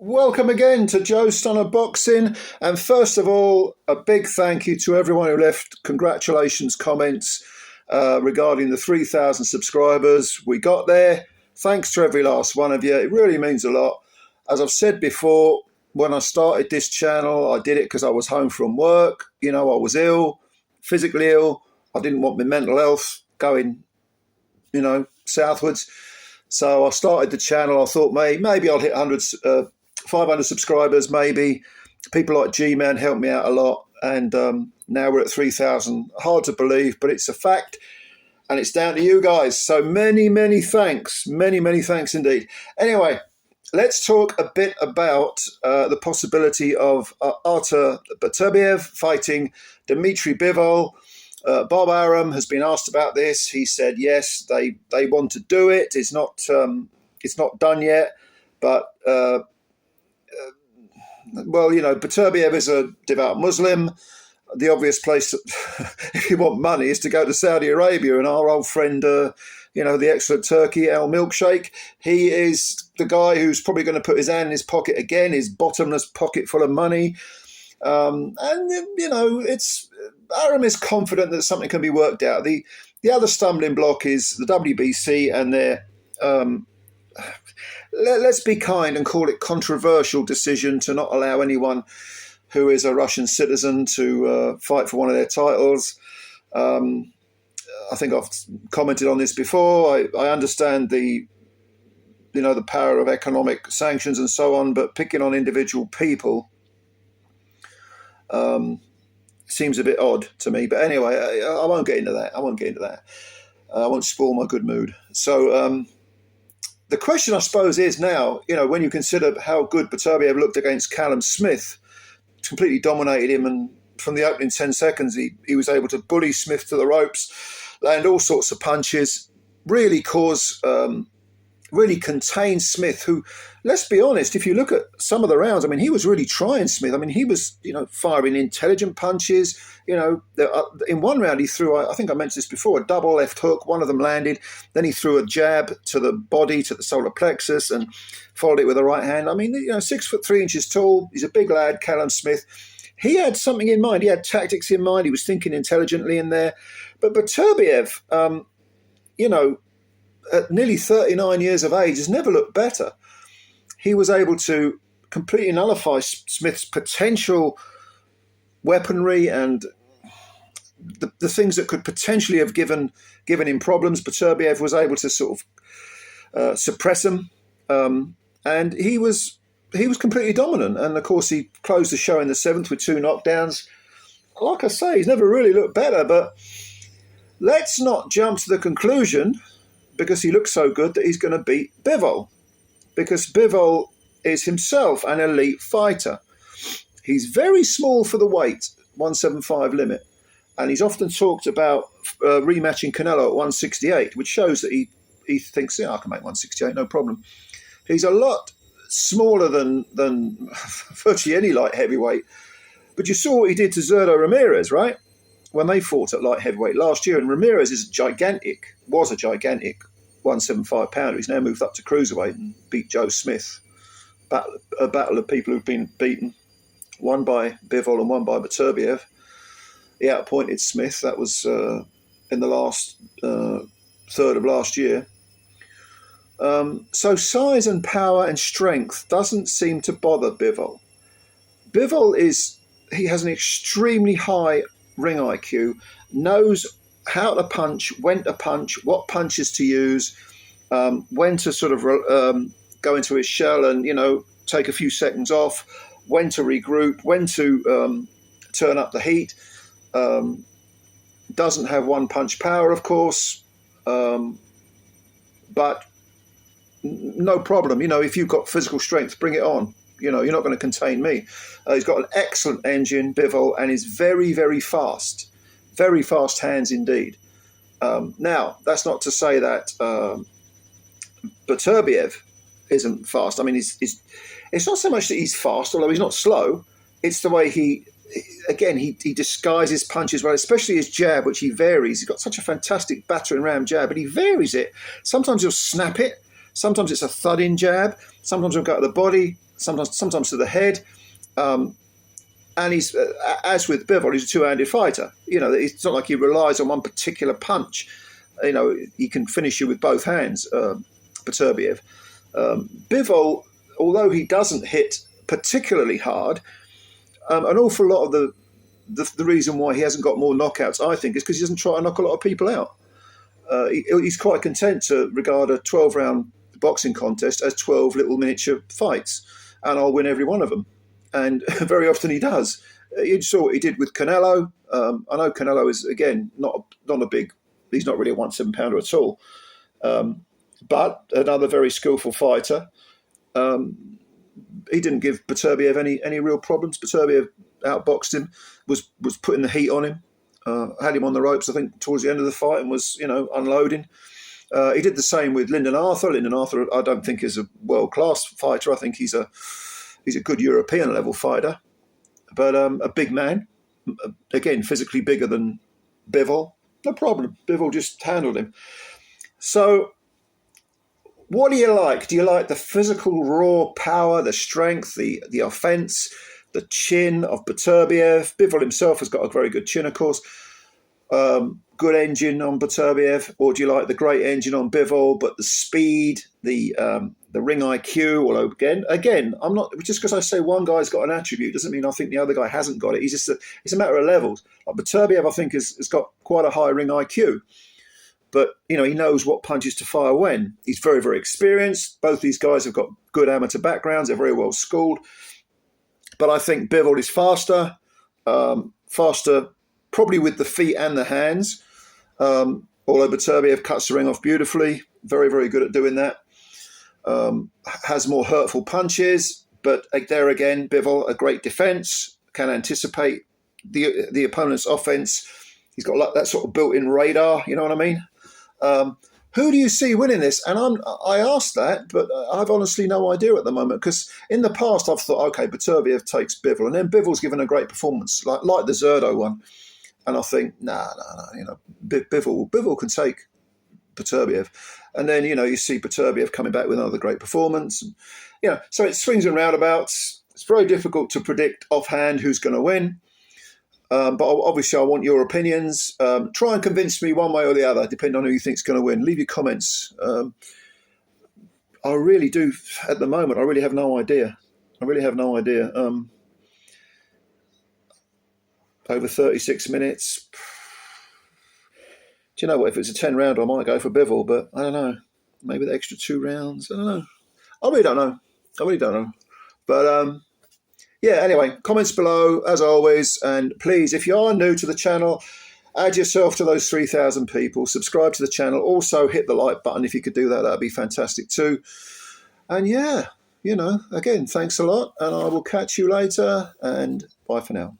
Welcome again to Joe Stunner Boxing. And first of all, a big thank you to everyone who left congratulations comments regarding the 3,000 subscribers. We got there. Thanks to every last one of you. It really means a lot. As I've said before, when I started this channel, I did it because I was home from work. You know, I was ill, physically ill. I didn't want my mental health going, southwards. So I started the channel. I thought maybe I'll hit 500 subscribers, maybe. People like G-Man helped me out a lot. And now we're at 3,000. Hard to believe, but it's a fact. And it's down to you guys. So many thanks. Many thanks indeed. Anyway, let's talk a bit about the possibility of Artur Beterbiev fighting Dmitry Bivol. Bob Arum has been asked about this. He said yes, they want to do it. It's not done yet, but Beterbiev is a devout Muslim. The obvious place, if you want money, is to go to Saudi Arabia. And our old friend, the excellent Turkey, Al Milkshake, he is the guy who's probably going to put his hand in his pocket again, his bottomless pocket full of money. It's Arum is confident that something can be worked out. The other stumbling block is the WBC and their let's be kind and call it controversial decision to not allow anyone who is a Russian citizen to fight for one of their titles. I think I've commented on this before. I understand the power of economic sanctions and so on, but picking on individual people seems a bit odd to me. But anyway, I won't get into that. I won't spoil my good mood. So the question, I suppose, is now, when you consider how good Beterbiev looked against Callum Smith, completely dominated him, and from the opening 10 seconds, he was able to bully Smith to the ropes, land all sorts of punches, really contain Smith, who, let's be honest, if you look at some of the rounds, he was really trying Smith. He was, firing intelligent punches. In one round he threw, I think I mentioned this before, a double left hook. One of them landed. Then he threw a jab to the body, to the solar plexus, and followed it with a right hand. 6'3" tall. He's a big lad, Callum Smith. He had something in mind. He had tactics in mind. He was thinking intelligently in there. But Beterbiev, at nearly 39 years of age, has never looked better. He was able to completely nullify Smith's potential weaponry and the things that could potentially have given him problems. Beterbiev was able to sort of suppress them, and he was completely dominant. And of course, he closed the show in the 7th with 2 knockdowns. Like I say, he's never really looked better. But let's not jump to the conclusion, because he looks so good, that he's going to beat Bivol, because Bivol is himself an elite fighter. He's very small for the weight, 175 limit, and he's often talked about rematching Canelo at 168, which shows that he thinks, I can make 168, no problem. He's a lot smaller than virtually any light heavyweight, but you saw what he did to Zurdo Ramirez, right? When they fought at light heavyweight last year, and Ramirez was a gigantic 175 pounder. He's now moved up to cruiserweight and beat Joe Smith. A battle of people who've been beaten, one by Bivol and one by Beterbiev. He outpointed Smith. That was in the last third of last year. So size and power and strength doesn't seem to bother Bivol. Bivol he has an extremely high ring IQ, knows how to punch, when to punch, what punches to use, when to sort of go into his shell and, take a few seconds off, when to regroup, when to turn up the heat. Doesn't have one punch power, of course, but no problem. If you've got physical strength, bring it on. You're not going to contain me. He's got an excellent engine, Bivol, and is very, very fast. Very fast hands indeed. Now, that's not to say that Beterbiev isn't fast. It's not so much that he's fast, although he's not slow. It's the way he disguises punches well, especially his jab, which he varies. He's got such a fantastic battering ram jab, but he varies it. Sometimes he'll snap it. Sometimes it's a thud-in jab. Sometimes he'll go to the body. sometimes to the head. And he's, as with Bivol, he's a two-handed fighter. It's not like he relies on one particular punch. He can finish you with both hands, Beterbiev. Bivol, although he doesn't hit particularly hard, an awful lot of the reason why he hasn't got more knockouts, I think, is because he doesn't try to knock a lot of people out. He's quite content to regard a 12-round boxing contest as 12 little miniature fights, and I'll win every one of them. And very often he does. You saw what he did with Canelo. I know Canelo is, again, not a big, he's not really a 1-7-pounder at all. But another very skillful fighter. He didn't give Beterbiev any real problems. Beterbiev outboxed him, was putting the heat on him, had him on the ropes, I think, towards the end of the fight, and was, unloading. He did the same with Lyndon Arthur. Lyndon Arthur, I don't think, is a world-class fighter. I think he's a good European level fighter, but a big man, again, physically bigger than Bivol. No problem. Bivol just handled him. So what do you like? Do you like the physical raw power, the strength, the offense, the chin of Beterbiev? Bivol himself has got a very good chin, of course. Good engine on Beterbiev, or do you like the great engine on Bivol, but the speed, the ring IQ? Although again, I'm not, just because I say one guy's got an attribute doesn't mean I think the other guy hasn't got it. It's a matter of levels. Like Beterbiev, I think, has got quite a high ring IQ, but he knows what punches to fire when. He's very, very experienced. Both these guys have got good amateur backgrounds. They're very well schooled, but I think Bivol is faster, probably with the feet and the hands. Although Beterbiev cuts the ring off beautifully, very, very good at doing that. Has more hurtful punches, but there again, Bivol, a great defense, can anticipate the opponent's offense. He's got like that sort of built-in radar, you know what I mean? Who do you see winning this? And I asked that, but I've honestly no idea at the moment, because in the past I've thought, okay, Beterbiev takes Bivol, and then Bivol's given a great performance, like the Zerdo one. And I think, nah, Bivol can take Beterbiev. And then, you see Beterbiev coming back with another great performance. And, so it swings and roundabouts. It's very difficult to predict offhand who's going to win. But obviously I want your opinions. Try and convince me one way or the other, depending on who you think's going to win. Leave your comments. I really do, at the moment, I really have no idea. Over 36 minutes. Do you know what? If it's a 10 round, I might go for Bivol, but I don't know. Maybe the extra 2 rounds. I don't know. I really don't know. But yeah, anyway, comments below as always. And please, if you are new to the channel, add yourself to those 3,000 people. Subscribe to the channel. Also hit the like button if you could do that. That'd be fantastic too. And yeah, again, thanks a lot. And I will catch you later. And bye for now.